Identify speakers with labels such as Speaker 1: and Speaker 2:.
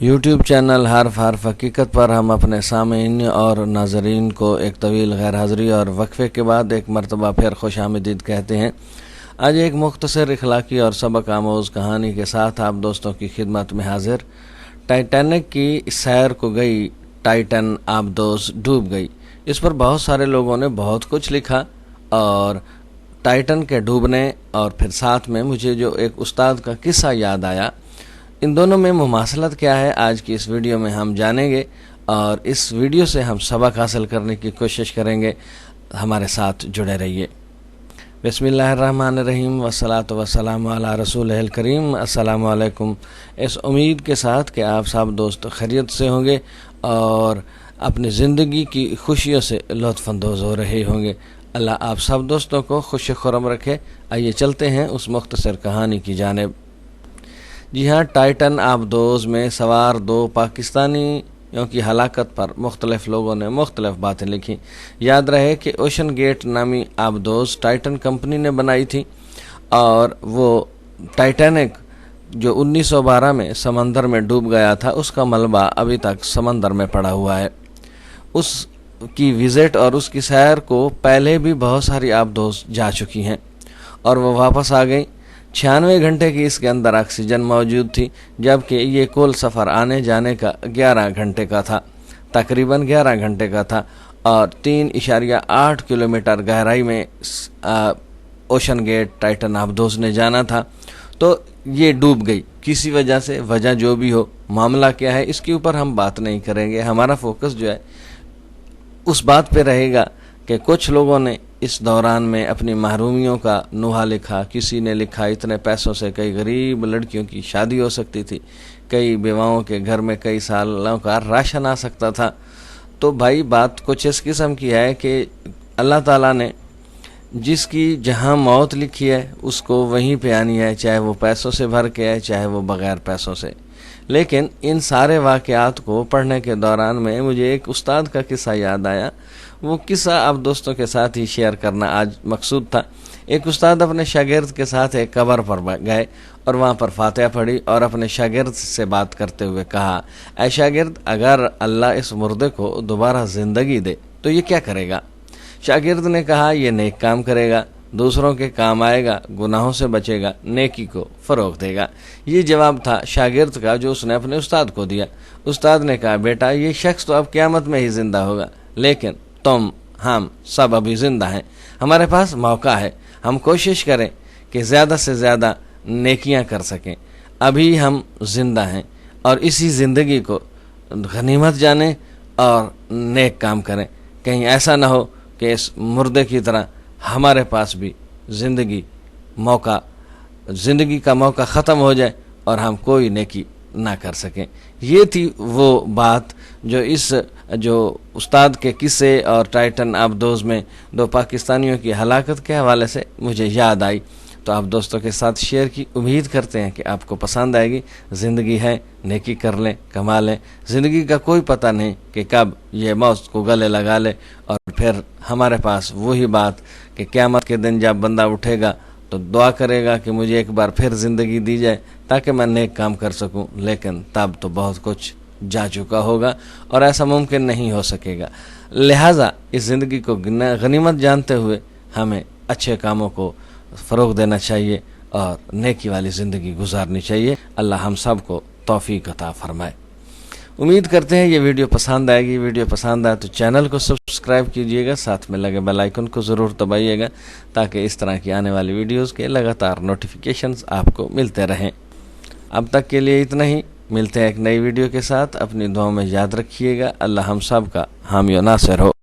Speaker 1: YouTube channel حرف حرف حقیقت پر ہم اپنے سامعین اور ناظرین کو ایک طویل غیر حاضری اور وقفے کے بعد ایک مرتبہ پھر خوش آمدید کہتے ہیں۔ آج ایک مختصر اخلاقی اور سبق آموز کہانی کے ساتھ آپ دوستوں کی خدمت میں حاضر۔ ٹائٹینک کی سیر کو گئی ٹائٹن آبدوز ڈوب گئی، اس پر بہت سارے لوگوں نے بہت کچھ لکھا، اور ٹائٹن کے ڈوبنے اور پھر ساتھ میں مجھے جو ایک استاد کا قصہ یاد آیا، ان دونوں میں مماثلت کیا ہے آج کی اس ویڈیو میں ہم جانیں گے، اور اس ویڈیو سے ہم سبق حاصل کرنے کی کوشش کریں گے۔ ہمارے ساتھ جڑے رہیے۔ بسم اللہ الرحمن الرحیم والصلاۃ والسلام علی رسول الکریم۔ السلام علیکم۔ اس امید کے ساتھ کہ آپ سب دوست خیریت سے ہوں گے اور اپنی زندگی کی خوشیوں سے لطف اندوز ہو رہے ہوں گے۔ اللہ آپ سب دوستوں کو خوش خرم رکھے۔ آئیے چلتے ہیں اس مختصر کہانی کی جانب۔ جی ہاں، ٹائٹن آبدوز میں سوار دو پاکستانیوں کی ہلاکت پر مختلف لوگوں نے مختلف باتیں لکھی۔ یاد رہے کہ اوشن گیٹ نامی آبدوز ٹائٹن کمپنی نے بنائی تھی، اور وہ ٹائٹینک جو 1912 میں سمندر میں ڈوب گیا تھا، اس کا ملبہ ابھی تک سمندر میں پڑا ہوا ہے۔ اس کی وزٹ اور اس کی سیر کو پہلے بھی بہت ساری آبدوز جا چکی ہیں، اور وہ واپس آ گئیں۔ 96 گھنٹے کی اس کے اندر آکسیجن موجود تھی، جبکہ یہ کل سفر آنے جانے کا 11 گھنٹے کا تھا، تقریباً 11 گھنٹے کا تھا، اور 3.8 کلومیٹر گہرائی میں اوشن گیٹ ٹائٹن آبدوز نے جانا تھا۔ تو یہ ڈوب گئی کسی وجہ سے، وجہ جو بھی ہو، معاملہ کیا ہے اس کے اوپر ہم بات نہیں کریں گے۔ ہمارا فوکس جو ہے اس بات پہ رہے گا کہ کچھ لوگوں نے اس دوران میں اپنی محرومیوں کا نوحہ لکھا۔ کسی نے لکھا اتنے پیسوں سے کئی غریب لڑکیوں کی شادی ہو سکتی تھی، کئی بیواؤں کے گھر میں کئی سالوں کا راشن آ سکتا تھا۔ تو بھائی بات کچھ اس قسم کی ہے کہ اللہ تعالیٰ نے جس کی جہاں موت لکھی ہے اس کو وہیں پہ آنی ہے، چاہے وہ پیسوں سے بھر کے ہے، چاہے وہ بغیر پیسوں سے۔ لیکن ان سارے واقعات کو پڑھنے کے دوران میں مجھے ایک استاد کا قصہ یاد آیا۔ وہ قصہ آپ دوستوں کے ساتھ ہی شیئر کرنا آج مقصود تھا۔ ایک استاد اپنے شاگرد کے ساتھ ایک قبر پر گئے اور وہاں پر فاتحہ پڑھی، اور اپنے شاگرد سے بات کرتے ہوئے کہا، اے شاگرد، اگر اللہ اس مردے کو دوبارہ زندگی دے تو یہ کیا کرے گا؟ شاگرد نے کہا، یہ نیک کام کرے گا، دوسروں کے کام آئے گا، گناہوں سے بچے گا، نیکی کو فروغ دے گا۔ یہ جواب تھا شاگرد کا جو اس نے اپنے استاد کو دیا۔ استاد نے کہا، بیٹا، یہ شخص تو اب قیامت میں ہی زندہ ہوگا، لیکن تم، ہم سب ابھی زندہ ہیں۔ ہمارے پاس موقع ہے، ہم کوشش کریں کہ زیادہ سے زیادہ نیکیاں کر سکیں۔ ابھی ہم زندہ ہیں، اور اسی زندگی کو غنیمت جانیں اور نیک کام کریں۔ کہیں ایسا نہ ہو کہ اس مردے کی طرح ہمارے پاس بھی زندگی کا موقع ختم ہو جائے اور ہم کوئی نیکی نہ کر سکیں۔ یہ تھی وہ بات جو استاد کے قصے اور ٹائٹن آبدوز میں دو پاکستانیوں کی ہلاکت کے حوالے سے مجھے یاد آئی، تو آپ دوستوں کے ساتھ شیئر کی۔ امید کرتے ہیں کہ آپ کو پسند آئے گی۔ زندگی ہے، نیکی کر لیں، کما لیں۔ زندگی کا کوئی پتہ نہیں کہ کب یہ موت کو گلے لگا لے، اور پھر ہمارے پاس وہی بات کہ قیامت کے دن جب بندہ اٹھے گا تو دعا کرے گا کہ مجھے ایک بار پھر زندگی دی جائے تاکہ میں نیک کام کر سکوں، لیکن تب تو بہت کچھ جا چکا ہوگا اور ایسا ممکن نہیں ہو سکے گا۔ لہٰذا اس زندگی کو غنیمت جانتے ہوئے ہمیں اچھے کاموں کو فروغ دینا چاہیے اور نیکی والی زندگی گزارنی چاہیے۔ اللہ ہم سب کو توفیق عطا فرمائے۔ امید کرتے ہیں یہ ویڈیو پسند آئے گی۔ ویڈیو پسند آئے تو چینل کو سبسکرائب کیجیے گا، ساتھ میں لگے بیل آئیکن کو ضرور دبائیے گا تاکہ اس طرح کی آنے والی ویڈیوز کے لگاتار نوٹیفیکیشنز آپ کو ملتے رہیں۔ اب تک کے لیے اتنا ہی، ملتے ہیں ایک نئی ویڈیو کے ساتھ۔ اپنی دعاؤں میں یاد رکھیے گا۔ اللہ ہم سب کا حامی و ناصر ہو۔